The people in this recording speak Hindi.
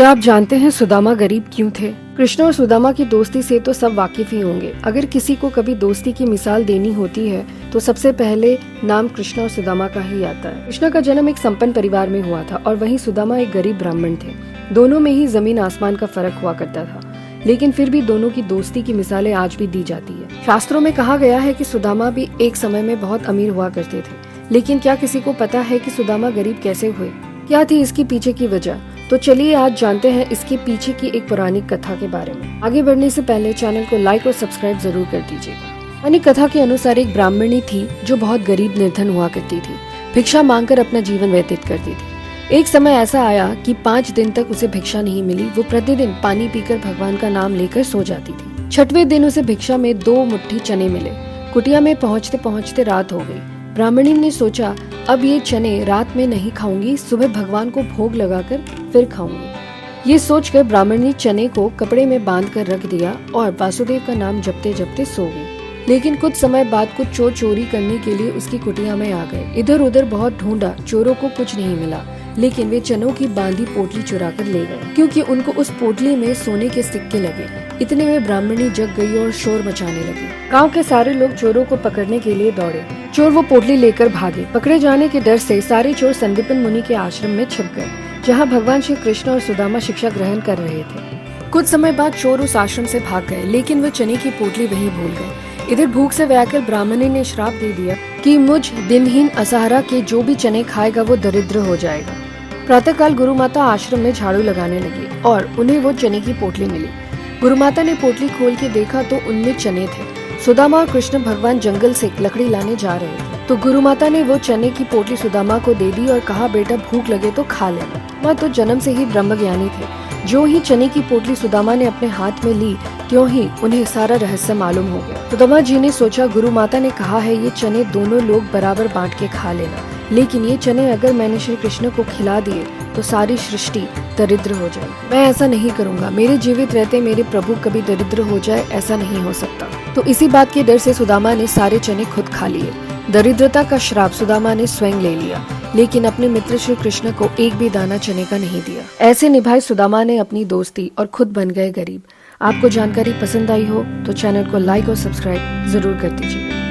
क्या आप जानते हैं सुदामा गरीब क्यों थे? कृष्ण और सुदामा की दोस्ती से तो सब वाकिफ ही होंगे। अगर किसी को कभी दोस्ती की मिसाल देनी होती है तो सबसे पहले नाम कृष्ण और सुदामा का ही आता है। कृष्ण का जन्म एक संपन्न परिवार में हुआ था और वहीं सुदामा एक गरीब ब्राह्मण थे। दोनों में ही जमीन आसमान का फर्क हुआ करता था, लेकिन फिर भी दोनों की दोस्ती की मिसालें आज भी दी जाती है। शास्त्रों में कहा गया है कि सुदामा भी एक समय में बहुत अमीर हुआ करते थे, लेकिन क्या किसी को पता है कि सुदामा गरीब कैसे हुए? क्या थी इसकी पीछे की वजह? तो चलिए आज जानते हैं इसके पीछे की एक पौराणिक कथा के बारे में। आगे बढ़ने से पहले चैनल को लाइक और सब्सक्राइब जरूर कर दीजिएगा। पौराणिक कथा के अनुसार एक ब्राह्मणी थी जो बहुत गरीब निर्धन हुआ करती थी। भिक्षा मांगकर अपना जीवन व्यतीत करती थी। एक समय ऐसा आया कि 5 दिन तक उसे भिक्षा नहीं मिली। वो प्रतिदिन पानी पीकर भगवान का नाम लेकर सो जाती थी। 6वें दिन उसे भिक्षा में 2 मुट्ठी चने मिले। कुटिया में पहुँचते पहुँचते रात हो गई। ब्राह्मणी ने सोचा, अब ये चने रात में नहीं खाऊंगी, सुबह भगवान को भोग लगाकर फिर खाऊंगी। ये सोचकर ब्राह्मणी चने को कपड़े में बांध कर रख दिया और वासुदेव का नाम जपते जपते सो गई। लेकिन कुछ समय बाद कुछ चोर चोरी करने के लिए उसकी कुटिया में आ गए। इधर उधर बहुत ढूंढा, चोरों को कुछ नहीं मिला, लेकिन वे चनों की बांधी पोटली चुरा कर ले गए, क्योंकि उनको उस पोटली में सोने के सिक्के लगे। इतने में ब्राह्मणी जग गई और शोर मचाने लगी। गांव के सारे लोग चोरों को पकड़ने के लिए दौड़े। चोर वो पोटली लेकर भागे। पकड़े जाने के डर से सारे चोर संदीपन मुनि के आश्रम में छिप गए, जहाँ भगवान श्री कृष्ण और सुदामा शिक्षा ग्रहण कर रहे थे। कुछ समय बाद चोर उस आश्रम से भाग गए, लेकिन वे चने की पोटली वहीं भूल गए। इधर भूख से व्याकुल ब्राह्मणी ने श्राप दे दिया कि मुझ दिनहीन असहारा के जो भी चने खाएगा वो दरिद्र हो जाएगा। प्रातःकाल गुरु माता आश्रम में झाड़ू लगाने लगी और उन्हें वो चने की पोटली मिली। गुरु माता ने पोटली खोल के देखा तो उनमें चने थे। सुदामा और कृष्ण भगवान जंगल से लकड़ी लाने जा रहे थे, तो गुरु माता ने वो चने की पोटली सुदामा को दे दी और कहा, बेटा भूख लगे तो खा लेना। माँ तो जन्म से ही ब्रह्मज्ञानी थे। जो ही चने की पोटली सुदामा ने अपने हाथ में ली, त्यों ही उन्हें सारा रहस्य मालूम हो गया। सुदामा जी ने सोचा, गुरु माता ने कहा है ये चने दोनों लोग बराबर बांट के खा लेना, लेकिन ये चने अगर मैंने श्री कृष्ण को खिला दिए तो सारी सृष्टि दरिद्र हो जाएगी। मैं ऐसा नहीं करूंगा। मेरे जीवित रहते मेरे प्रभु कभी दरिद्र हो जाए, ऐसा नहीं हो सकता। तो इसी बात के डर से सुदामा ने सारे चने खुद खा लिए। दरिद्रता का श्राप सुदामा ने स्वयं ले लिया, लेकिन अपने मित्र श्री कृष्ण को एक भी दाना चने का नहीं दिया। ऐसे निभाई सुदामा ने अपनी दोस्ती और खुद बन गए गरीब। आपको जानकारी पसंद आई हो तो चैनल को लाइक और सब्सक्राइब जरूर कर दीजिए।